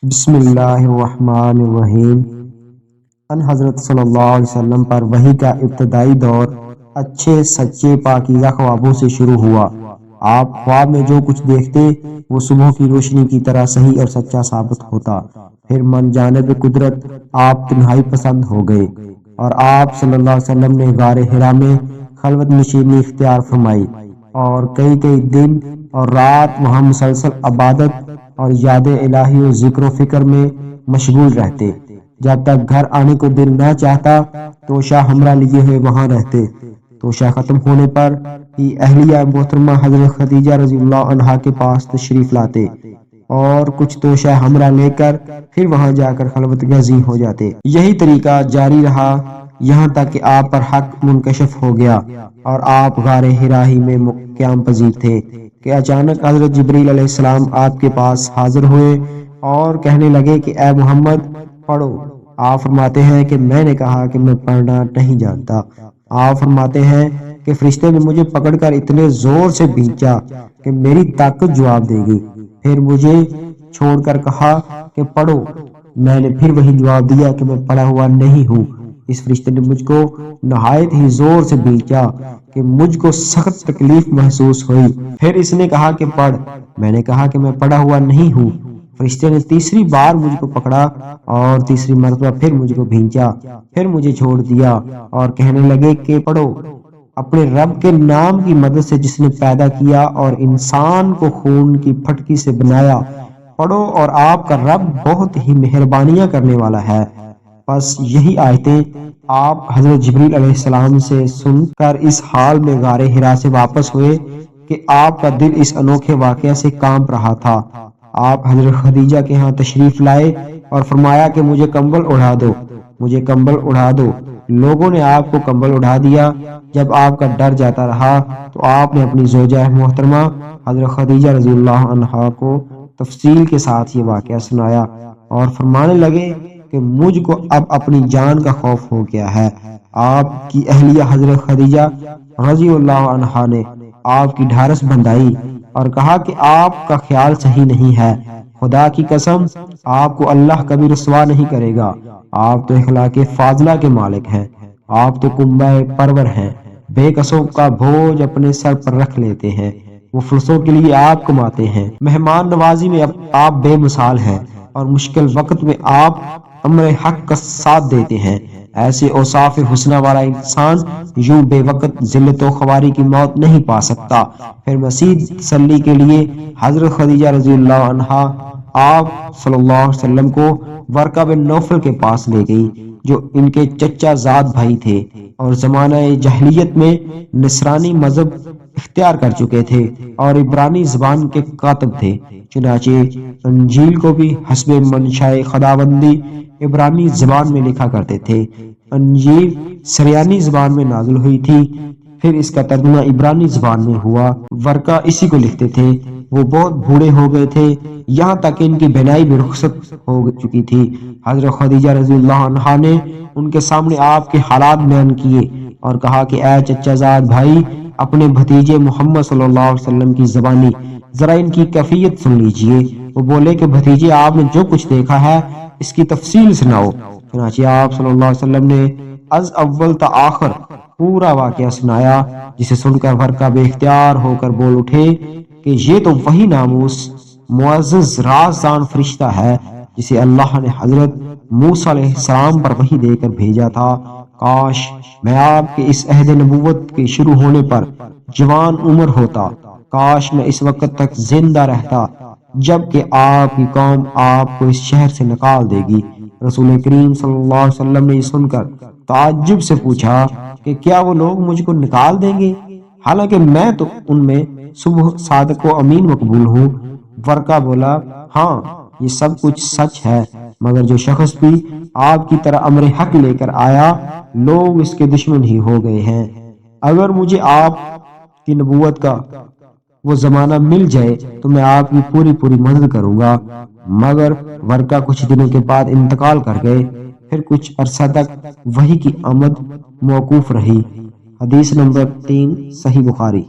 بسم اللہ الرحمن الرحیم۔ ان حضرت صلی اللہ علیہ وسلم پر وحی کا ابتدائی دور اچھے سچے پاکیزہ خوابوں سے شروع ہوا۔ آپ خواب میں جو کچھ دیکھتے وہ صبح کی روشنی کی طرح صحیح اور سچا ثابت ہوتا۔ پھر من جانب قدرت آپ تنہائی پسند ہو گئے اور آپ صلی اللہ علیہ وسلم نے غار حرا میں خلوت نشینی اختیار فرمائی اور کئی دن اور رات وہاں مسلسل عبادت اور یاد الہی و ذکر و فکر میں مشغول رہتے۔ جب تک گھر آنے کو دل نہ چاہتا تو شاہ ہمراہ لیے ہوئے وہاں رہتے۔ تو شاہ ختم ہونے پر ہی اہلیہ محترمہ حضرت خدیجہ رضی اللہ عنہا کے پاس تشریف لاتے اور کچھ تو شاہ ہمراہ لے کر پھر وہاں جا کر خلوت گزین ہو جاتے۔ یہی طریقہ جاری رہا یہاں تک کہ آپ پر حق منکشف ہو گیا اور آپ غار حرا ہی میں قیام پذیر تھے کہ اچانک حضرت جبریل علیہ السلام آپ کے پاس حاضر ہوئے اور کہنے لگے کہ اے محمد پڑھو۔ آپ فرماتے ہیں کہ میں نے کہا کہ میں پڑھنا نہیں جانتا۔ آپ فرماتے ہیں کہ فرشتے نے مجھے پکڑ کر اتنے زور سے بھینچا کہ میری طاقت جواب دے گی، پھر مجھے چھوڑ کر کہا کہ پڑھو۔ میں نے پھر وہی جواب دیا کہ میں پڑھا ہوا نہیں ہوں۔ اس فرشتے نے مجھ کو نہایت ہی زور سے بھینچا کہ مجھ کو سخت تکلیف محسوس ہوئی۔ پھر اس نے کہا کہ پڑھ۔ میں نے کہا کہ میں پڑھا ہوا نہیں ہوں۔ فرشتے نے تیسری بار مجھ کو پکڑا اور تیسری مرتبہ پھر مجھ کو بھینچا، پھر مجھے چھوڑ دیا اور کہنے لگے کہ پڑھو۔ اپنے رب کے نام کی مدد سے جس نے پیدا کیا اور انسان کو خون کی پھٹکی سے بنایا، پڑھو اور آپ کا رب بہت ہی مہربانیاں کرنے والا ہے۔ بس یہی آیتیں آپ حضرت جبریل علیہ السلام سے سن کر اس حال میں غار حرا سے واپس ہوئے کہ آپ کا دل اس انوکھے واقعہ سے کانپ رہا تھا۔ آپ حضرت خدیجہ کے ہاں تشریف لائے اور فرمایا کہ مجھے کمبل اڑا دو، مجھے کمبل اڑا دو۔ لوگوں نے آپ کو کمبل اڑا دیا۔ جب آپ کا ڈر جاتا رہا تو آپ نے اپنی زوجہ محترمہ حضرت خدیجہ رضی اللہ عنہا کو تفصیل کے ساتھ یہ واقعہ سنایا اور فرمانے لگے کہ مجھ کو اب اپنی جان کا خوف ہو گیا ہے۔ آپ کی اہلیہ حضرت خدیجہ رضی اللہ عنہا نے آپ کی ڈھارس بندھائی اور کہا کہ آپ کا خیال صحیح نہیں ہے، خدا کی قسم آپ کو اللہ کبھی رسوا نہیں کرے گا۔ آپ تو اخلاق فاضلہ کے مالک ہیں، آپ تو کنبہ پرور ہیں، بے کسوں کا بوجھ اپنے سر پر رکھ لیتے ہیں، مفلسوں کے لیے آپ کماتے ہیں، مہمان نوازی میں آپ بے مثال ہیں اور مشکل وقت میں آپ امر حق کا ساتھ دیتے ہیں۔ ایسے اوصاف حسنہ والا انسان یوں بے وقت ذلت و خواری کی موت نہیں پا سکتا۔ پھر مزید تسلی کے لیے حضرت خدیجہ رضی اللہ عنہا آپ صلی اللہ علیہ وسلم کو ورقہ بن نوفل کے پاس لے گئی جو ان کے چچا زاد بھائی تھے اور زمانہ جاہلیت میں نصرانی مذہب اختیار کر چکے تھے اور عبرانی زبان کے کاتب تھے۔ چنانچہ انجیل کو بھی حسب منشائے خداوندی عبرانی زبان میں لکھا کرتے تھے۔ انجیل سریانی زبان میں نازل ہوئی تھی، پھر اس کا ترجمہ عبرانی زبان میں ہوا۔ ورقہ اسی کو لکھتے تھے۔ وہ بہت بوڑھے ہو گئے تھے، یہاں تک کہ ان کی بینائی بھی رخصت ہو چکی تھی۔ حضرت خدیجہ رضی اللہ عنہا نے ان کے سامنے آپ کے حالات بیان کیے اور کہا کہ اے چچا زاد بھائی، اپنے بھتیجے محمد صلی اللہ علیہ وسلم کی زبانی ذرا ان کی کیفیت سن لیجئے۔ وہ بولے کہ بھتیجے آپ نے جو کچھ دیکھا ہے اس کی تفصیل سناؤ۔ چنانچہ آپ صلی اللہ علیہ وسلم نے از اول تا آخر پورا واقعہ سنایا، جسے سن کر ورقہ بے اختیار ہو کر بول اٹھے کہ یہ تو وہی ناموس معزز رازدان فرشتہ ہے جسے اللہ نے حضرت موسیٰ علیہ السلام پر وحی دے کر بھیجا تھا۔ کاش میں آپ کے اس عہد نبوت کے شروع ہونے پر جوان عمر ہوتا، کاش میں اس وقت تک زندہ رہتا جب کہ آپ کی قوم آپ کو اس شہر سے نکال دے گی۔ رسول کریم صلی اللہ علیہ وسلم نے یہ سن کر تعجب سے پوچھا کہ کیا وہ لوگ مجھ کو نکال دیں گے، حالانکہ میں تو ان میں صبح صادق و امین مقبول ہوں۔ ورقہ بولا ہاں یہ سب کچھ سچ ہے، مگر جو شخص بھی آپ کی طرح امر حق لے کر آیا لوگ اس کے دشمن ہی ہو گئے ہیں۔ اگر مجھے آپ کی نبوت کا وہ زمانہ مل جائے تو میں آپ کی پوری مدد کروں گا، مگر ورقہ کچھ دنوں کے بعد انتقال کر گئے۔ پھر کچھ عرصہ تک وحی کی آمد موقوف رہی۔ حدیث نمبر 3 صحیح بخاری۔